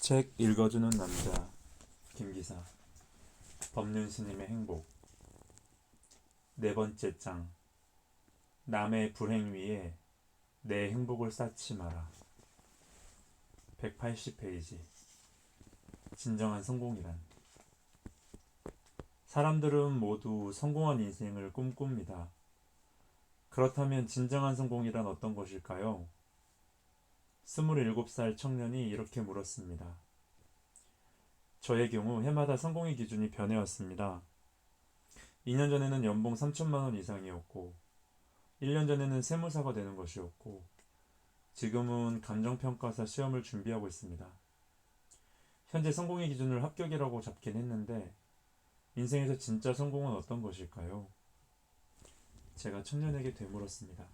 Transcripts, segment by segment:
책 읽어주는 남자 김기사. 법륜 스님의 행복. 네 번째 장. 남의 불행 위에 내 행복을 쌓지 마라. 180페이지. 진정한 성공이란. 사람들은 모두 성공한 인생을 꿈꿉니다. 그렇다면 진정한 성공이란 어떤 것일까요? 27살 청년이 이렇게 물었습니다. 저의 경우 해마다 성공의 기준이 변해왔습니다. 2년 전에는 연봉 3천만 원 이상이었고 1년 전에는 세무사가 되는 것이었고 지금은 감정평가사 시험을 준비하고 있습니다. 현재 성공의 기준을 합격이라고 잡긴 했는데 인생에서 진짜 성공은 어떤 것일까요? 제가 청년에게 되물었습니다.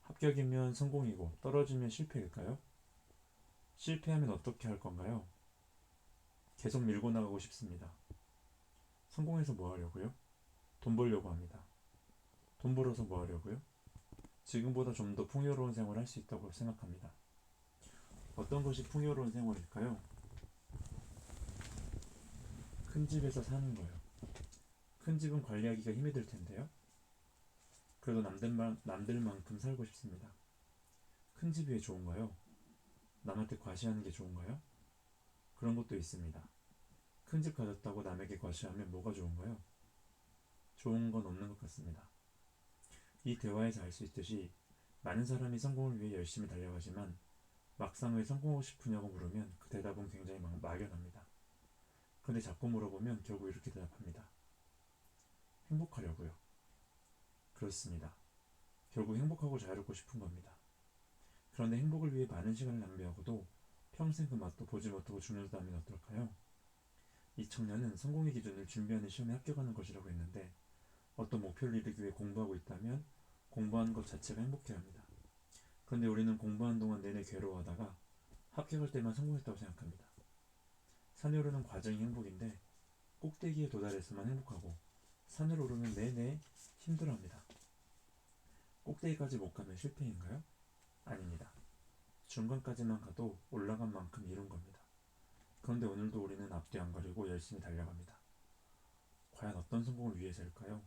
합격이면 성공이고 떨어지면 실패일까요? 실패하면 어떻게 할 건가요? 계속 밀고 나가고 싶습니다. 성공해서 뭐 하려고요? 돈 벌려고 합니다. 돈 벌어서 뭐 하려고요? 지금보다 좀 더 풍요로운 생활을 할 수 있다고 생각합니다. 어떤 것이 풍요로운 생활일까요? 큰 집에서 사는 거요. 큰 집은 관리하기가 힘이 들 텐데요. 그래도 남들만큼 살고 싶습니다. 큰 집이 왜 좋은가요? 남한테 과시하는 게 좋은가요? 그런 것도 있습니다. 큰 집 가졌다고 남에게 과시하면 뭐가 좋은가요? 좋은 건 없는 것 같습니다. 이 대화에서 알 수 있듯이 많은 사람이 성공을 위해 열심히 달려가지만 막상 왜 성공하고 싶으냐고 물으면 그 대답은 굉장히 막연합니다. 근데 자꾸 물어보면 결국 이렇게 대답합니다. 행복하려고요. 그렇습니다. 결국 행복하고 자유롭고 싶은 겁니다. 그런데 행복을 위해 많은 시간을 낭비하고도 평생 그 맛도 보지 못하고 죽는다면 어떨까요? 이 청년은 성공의 기준을 준비하는 시험에 합격하는 것이라고 했는데 어떤 목표를 이루기 위해 공부하고 있다면 공부하는 것 자체가 행복해야 합니다. 그런데 우리는 공부하는 동안 내내 괴로워하다가 합격할 때만 성공했다고 생각합니다. 산에 오르는 과정이 행복인데 꼭대기에 도달해서만 행복하고 산을 오르는 내내 힘들어합니다. 꼭대기까지 못 가면 실패인가요? 아닙니다. 중간까지만 가도 올라간 만큼 이룬 겁니다. 그런데 오늘도 우리는 앞뒤 안 가리고 열심히 달려갑니다. 과연 어떤 성공을 위해서일까요?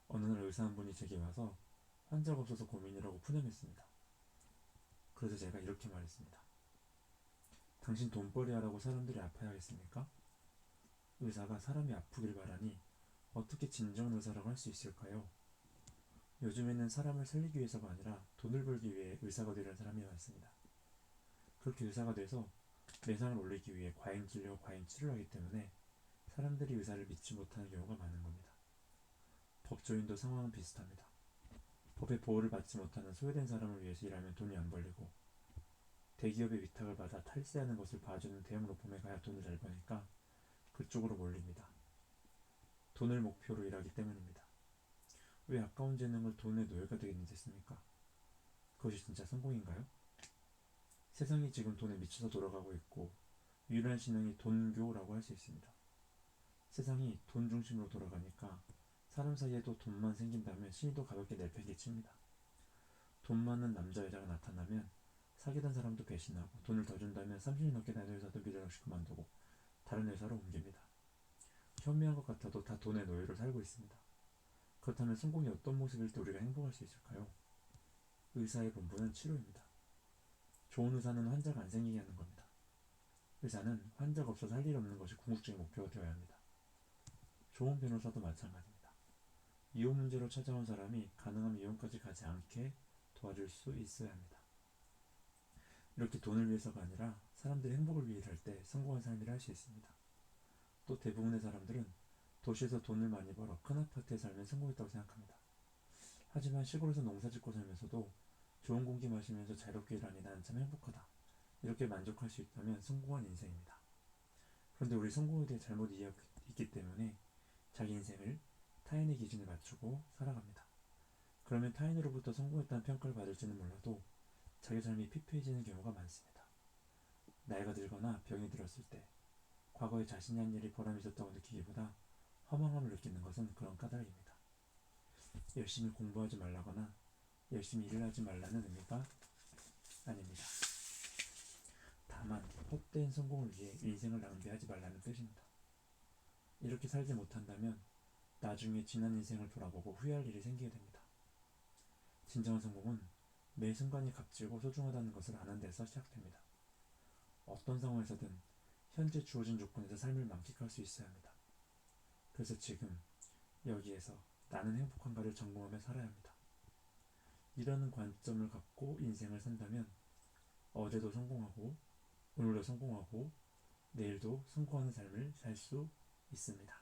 어느 날 의사 한 분이 제게 와서 환자가 없어서 고민이라고 푸념했습니다. 그래서 제가 이렇게 말했습니다. 당신 돈벌이 하라고 사람들이 아파야겠습니까? 의사가 사람이 아프길 바라니 어떻게 진정한 의사라고 할 수 있을까요? 요즘에는 사람을 살리기 위해서가 아니라 돈을 벌기 위해 의사가 되려는 사람이 많습니다. 그렇게 의사가 돼서 매상을 올리기 위해 과잉 진료, 과잉 치료를 하기 때문에 사람들이 의사를 믿지 못하는 경우가 많은 겁니다. 법조인도 상황은 비슷합니다. 법의 보호를 받지 못하는 소외된 사람을 위해서 일하면 돈이 안 벌리고 대기업의 위탁을 받아 탈세하는 것을 봐주는 대형 로펌에 가야 돈을 잘 버니까 그쪽으로 몰립니다. 돈을 목표로 일하기 때문입니다. 왜 아까운 재능을 돈의 노예가 되게 만드습니까? 그것이 진짜 성공인가요? 세상이 지금 돈에 미쳐서 돌아가고 있고 유일한 신앙이 돈교라고 할 수 있습니다. 세상이 돈 중심으로 돌아가니까 사람 사이에도 돈만 생긴다면 신이도 가볍게 내팽개칩니다. 돈 많은 남자 여자가 나타나면 사귀던 사람도 배신하고 돈을 더 준다면 30년 넘게 다니던 회사도 밀어넣고 그만두고 다른 회사로 옮깁니다. 현명한 것 같아도 다 돈의 노예로 살고 있습니다. 그렇다면 성공이 어떤 모습일 때 우리가 행복할 수 있을까요? 의사의 본분은 치료입니다. 좋은 의사는 환자가 안 생기게 하는 겁니다. 의사는 환자가 없어서 할 일 없는 것이 궁극적인 목표가 되어야 합니다. 좋은 변호사도 마찬가지입니다. 이혼 문제로 찾아온 사람이 가능하면 이혼까지 가지 않게 도와줄 수 있어야 합니다. 이렇게 돈을 위해서가 아니라 사람들의 행복을 위해 살 때 성공한 삶이라 할 수 있습니다. 또 대부분의 사람들은 도시에서 돈을 많이 벌어 큰 아파트에 살면 성공했다고 생각합니다. 하지만 시골에서 농사짓고 살면서도 좋은 공기 마시면서 자유롭게 일하니 나는 참 행복하다. 이렇게 만족할 수 있다면 성공한 인생입니다. 그런데 우리 성공에 대해 잘못 이해하고 있기 때문에 자기 인생을 타인의 기준에 맞추고 살아갑니다. 그러면 타인으로부터 성공했다는 평가를 받을지는 몰라도 자기 삶이 피폐해지는 경우가 많습니다. 나이가 들거나 병이 들었을 때 과거에 자신이 한 일이 보람이 있었다고 느끼기보다 허망함을 느끼는 것은 그런 까닭입니다. 열심히 공부하지 말라거나 열심히 일을 하지 말라는 의미가 아닙니다. 다만 헛된 성공을 위해 인생을 낭비하지 말라는 뜻입니다. 이렇게 살지 못한다면 나중에 지난 인생을 돌아보고 후회할 일이 생기게 됩니다. 진정한 성공은 매 순간이 값지고 소중하다는 것을 아는 데서 시작됩니다. 어떤 상황에서든 현재 주어진 조건에서 삶을 만끽할 수 있어야 합니다. 그래서 지금 여기에서 나는 행복한가를 점검하며 살아야 합니다. 이러는 관점을 갖고 인생을 산다면 어제도 성공하고 오늘도 성공하고 내일도 성공하는 삶을 살 수 있습니다.